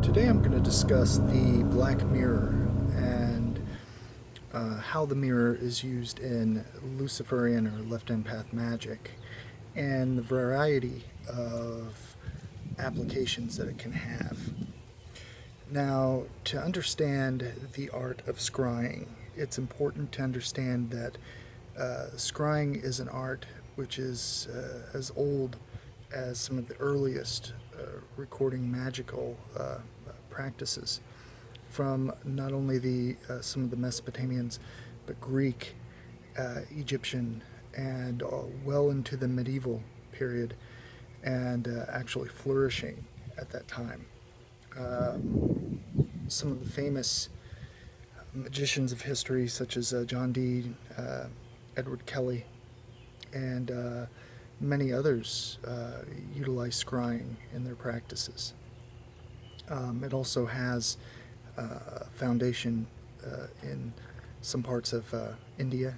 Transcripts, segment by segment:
Today I'm going to discuss the black mirror and how the mirror is used in Luciferian or left-hand path magic and the variety of applications that it can have. Now, to understand the art of scrying, it's important to understand that scrying is an art which is as old as some of the earliest recording magical practices from not only some of the Mesopotamians, but Greek, Egyptian, and well into the medieval period, and actually flourishing at that time. Some of the famous magicians of history, such as John Dee, Edward Kelly, and many others utilize scrying in their practices. It also has a foundation in some parts of India,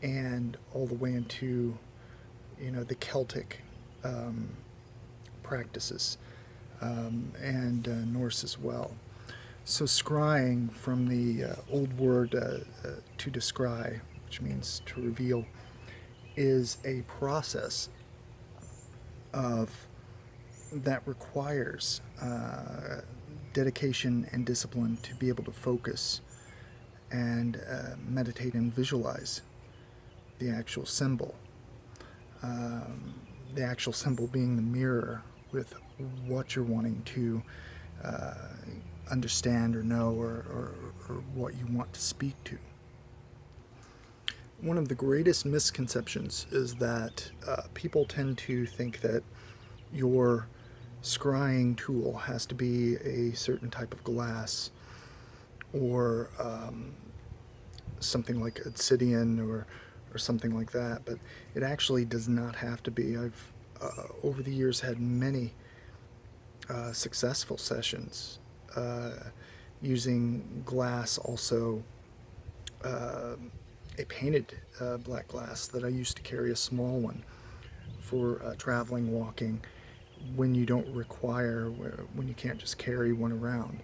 and all the way into, the Celtic practices, and Norse as well. So scrying, from the old word to descry, which means to reveal, is a process that requires dedication and discipline to be able to focus and meditate and visualize the actual symbol. The actual symbol being the mirror with what you're wanting to understand or know, or what you want to speak to. One of the greatest misconceptions is that people tend to think that your scrying tool has to be a certain type of glass, or something like obsidian, or something like that, but it actually does not have to be. I've over the years had many successful sessions using glass, also a painted black glass that I used to carry, a small one, for traveling, walking, when you don't require, when you can't just carry one around.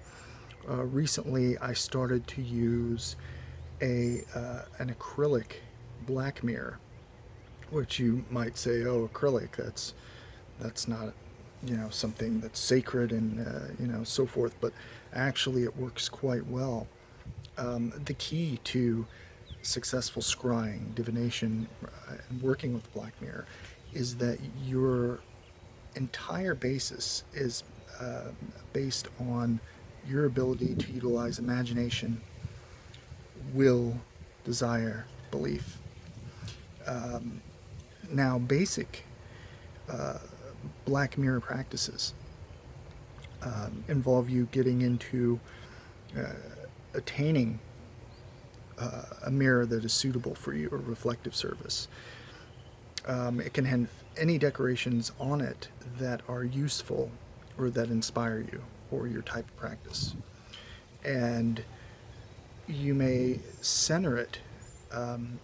Recently I started to use an acrylic black mirror, which you might say, oh, acrylic, that's not, something that's sacred and so forth, but actually it works quite well. The key to successful scrying, divination, and working with the black mirror is that your entire basis is based on your ability to utilize imagination, will, desire, belief. Now, basic black mirror practices involve you getting into attaining a mirror that is suitable for you, or reflective surface. It can have any decorations on it that are useful or that inspire you or your type of practice. And you may center it on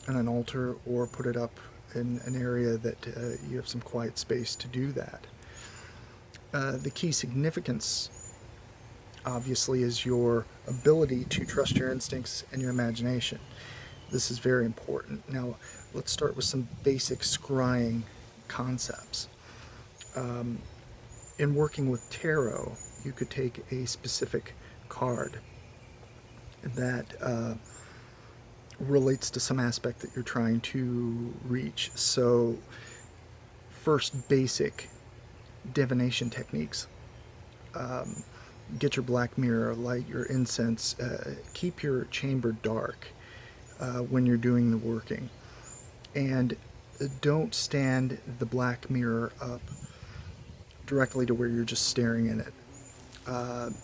an altar, or put it up in an area that you have some quiet space to do that. The key significance, obviously, is your ability to trust your instincts and your imagination. This is very important. Now, let's start with some basic scrying concepts. In working with tarot, you could take a specific card that relates to some aspect that you're trying to reach. So, first, basic divination techniques. Get your black mirror, light your incense, keep your chamber dark when you're doing the working, and don't stand the black mirror up directly to where you're just staring in it.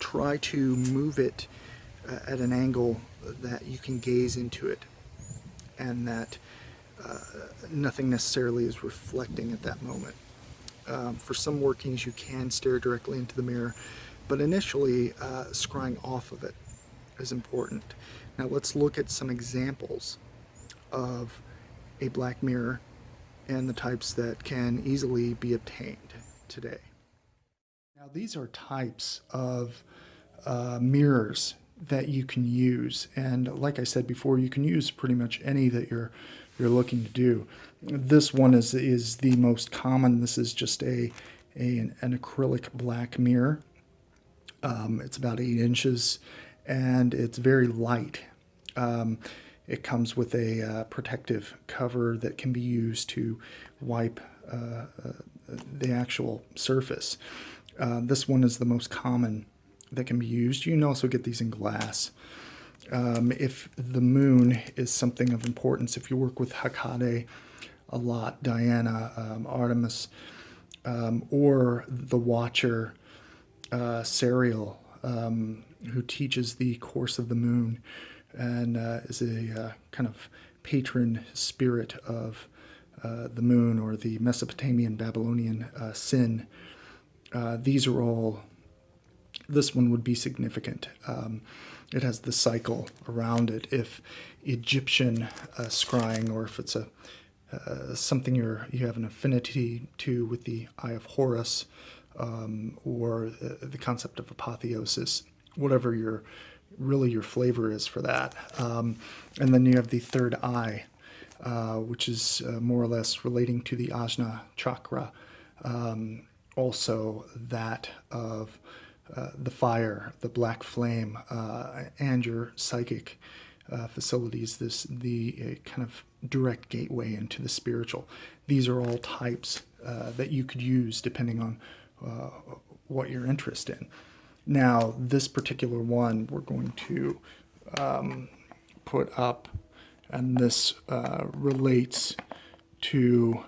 Try to move it at an angle that you can gaze into it, and that nothing necessarily is reflecting at that moment. For some workings you can stare directly into the mirror, but initially scrying off of it is important. Now let's look at some examples of a black mirror and the types that can easily be obtained today. Now, these are types of mirrors that you can use, and like I said before, you can use pretty much any that you're looking to do. This one is the most common. This is just an acrylic black mirror. It's about 8 inches, and it's very light. It comes with a protective cover that can be used to wipe the actual surface. This one is the most common that can be used. You can also get these in glass. If the moon is something of importance, if you work with Hecate a lot, Diana, Artemis, or the Watcher, Serial, who teaches the course of the moon and is a kind of patron spirit of the moon, or the Mesopotamian Babylonian Sin. These are all, this one would be significant. It has the cycle around it. If Egyptian scrying, or if it's something you have an affinity to with the Eye of Horus, or the concept of apotheosis, whatever your flavor is for that. And then you have the third eye, which is more or less relating to the Ajna chakra. Also that of the fire, the black flame, and your psychic facilities, the kind of direct gateway into the spiritual. These are all types that you could use depending on what you're interested in. Now, this particular one we're going to put up, and this relates to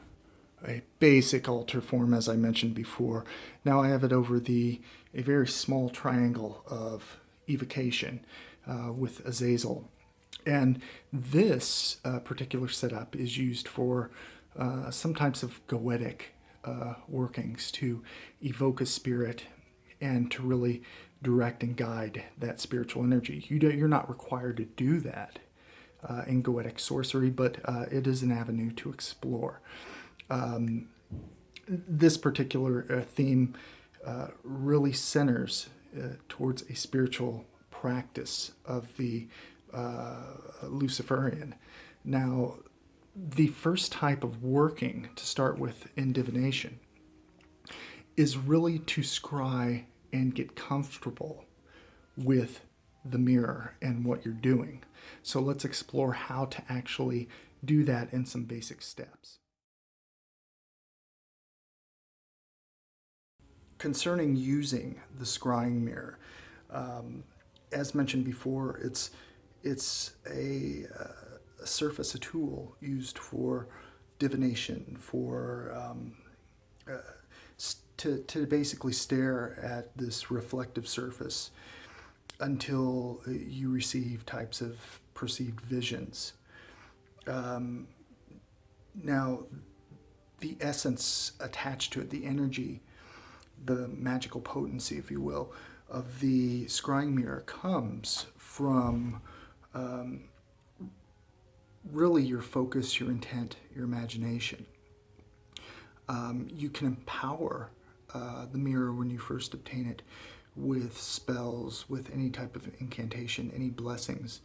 a basic altar form, as I mentioned before. Now I have it over a very small triangle of evocation with Azazel. And this particular setup is used for some types of Goetic workings, to evoke a spirit and to really direct and guide that spiritual energy. You're not required to do that in Goetic sorcery, but it is an avenue to explore. This particular theme really centers towards a spiritual practice of the Luciferian. Now, the first type of working to start with in divination is really to scry and get comfortable with the mirror and what you're doing. So let's explore how to actually do that in some basic steps. Concerning using the scrying mirror, as mentioned before, it's a surface, a tool used for divination, for to basically stare at this reflective surface until you receive types of perceived visions. Now, the essence attached to it, the energy, the magical potency, if you will, of the scrying mirror comes from really your focus, your intent, your imagination. You can empower the mirror when you first obtain it with spells, with any type of incantation, any blessings.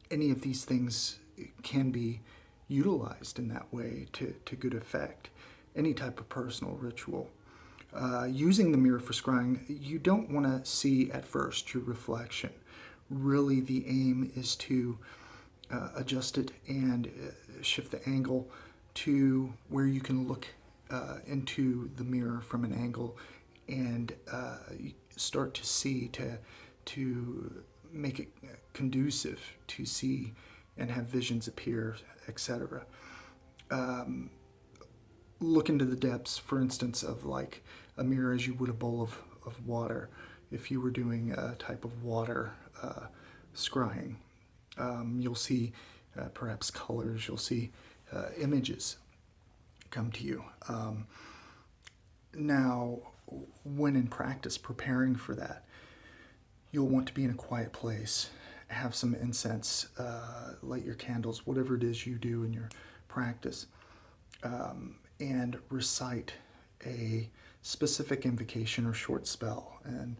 Any of these things can be utilized in that way to good effect. Any type of personal ritual. Using the mirror for scrying, you don't want to see at first your reflection. Really, the aim is to adjust it and shift the angle to where you can look into the mirror from an angle and start to see, to make it conducive to see and have visions appear, etc. Look into the depths, for instance, of like a mirror as you would a bowl of water. If you were doing a type of water scrying, you'll see perhaps colors, you'll see images come to you. Now, when in practice preparing for that, you'll want to be in a quiet place, have some incense, light your candles, whatever it is you do in your practice, and recite a specific invocation or short spell, and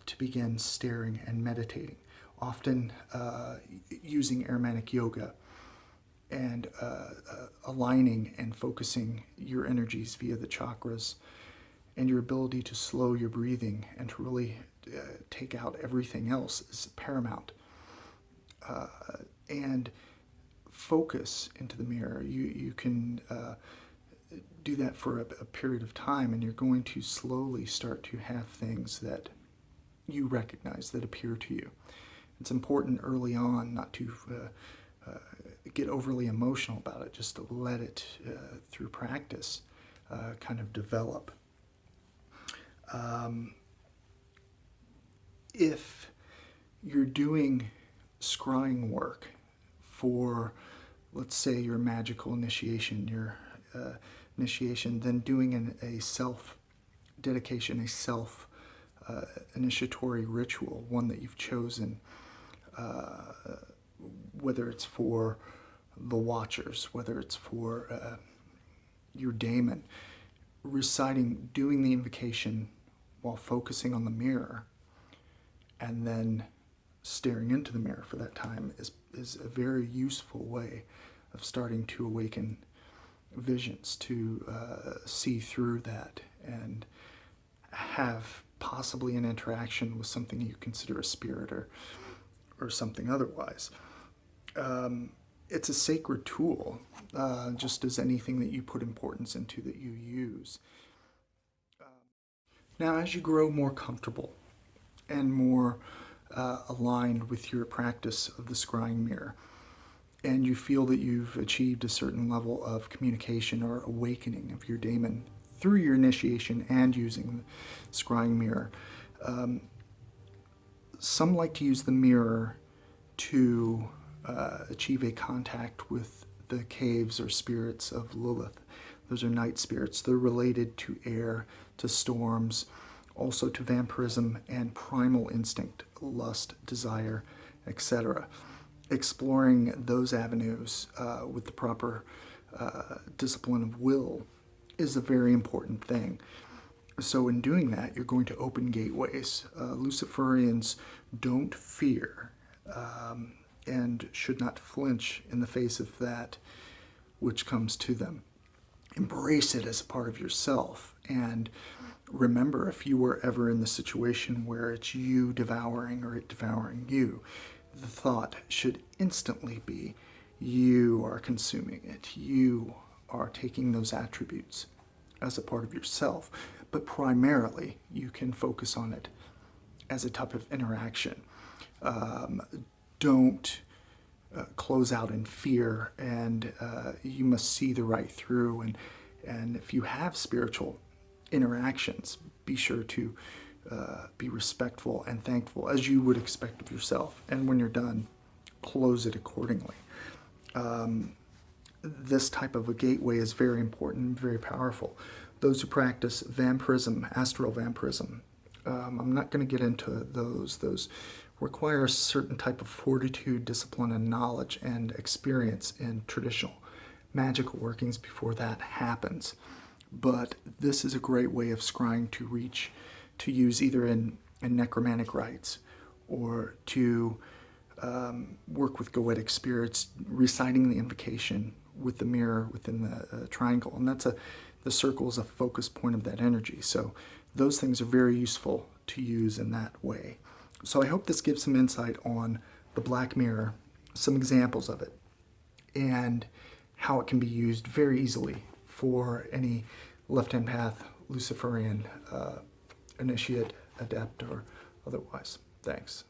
to begin staring and meditating, often using aromatic yoga and aligning and focusing your energies via the chakras, and your ability to slow your breathing and to really take out everything else is paramount. And focus into the mirror. You can do that for a period of time, and you're going to slowly start to have things that you recognize that appear to you. It's important early on not to get overly emotional about it, just to let it, through practice, kind of develop. If you're doing scrying work for, let's say, your magical initiation, then doing a self-dedication, a self-initiatory ritual, one that you've chosen, whether it's for the Watchers, whether it's for your Daemon, doing the invocation while focusing on the mirror and then staring into the mirror for that time is a very useful way of starting to awaken visions, to see through that and have possibly an interaction with something you consider a spirit or something otherwise. It's a sacred tool, just as anything that you put importance into that you use. Now, as you grow more comfortable and more aligned with your practice of the scrying mirror, and you feel that you've achieved a certain level of communication or awakening of your Daemon through your initiation and using the scrying mirror, some like to use the mirror to achieve a contact with the caves or spirits of Lilith. Those are night spirits. They're related to air, to storms, also to vampirism and primal instinct, lust, desire, etc. Exploring those avenues with the proper discipline of will is a very important thing. So in doing that, you're going to open gateways. Luciferians don't fear and should not flinch in the face of that which comes to them. Embrace it as a part of yourself. And remember, if you were ever in the situation where it's you devouring or it devouring you, the thought should instantly be, you are consuming it. You are taking those attributes as a part of yourself. But primarily, you can focus on it as a type of interaction. Don't close out in fear, and you must see the right through. And if you have spiritual interactions, be sure to be respectful and thankful as you would expect of yourself. And when you're done, close it accordingly. This type of a gateway is very important and very powerful. Those who practice vampirism, astral vampirism, I'm not going to get into those. Those require a certain type of fortitude, discipline, and knowledge and experience in traditional magical workings before that happens. But this is a great way of scrying to use either in necromantic rites or to work with Goetic Spirits, reciting the invocation with the mirror within the triangle. And the circle is a focus point of that energy. So those things are very useful to use in that way. So I hope this gives some insight on the black mirror, some examples of it, and how it can be used very easily for any left-hand path, Luciferian, initiate, adept, or otherwise. Thanks.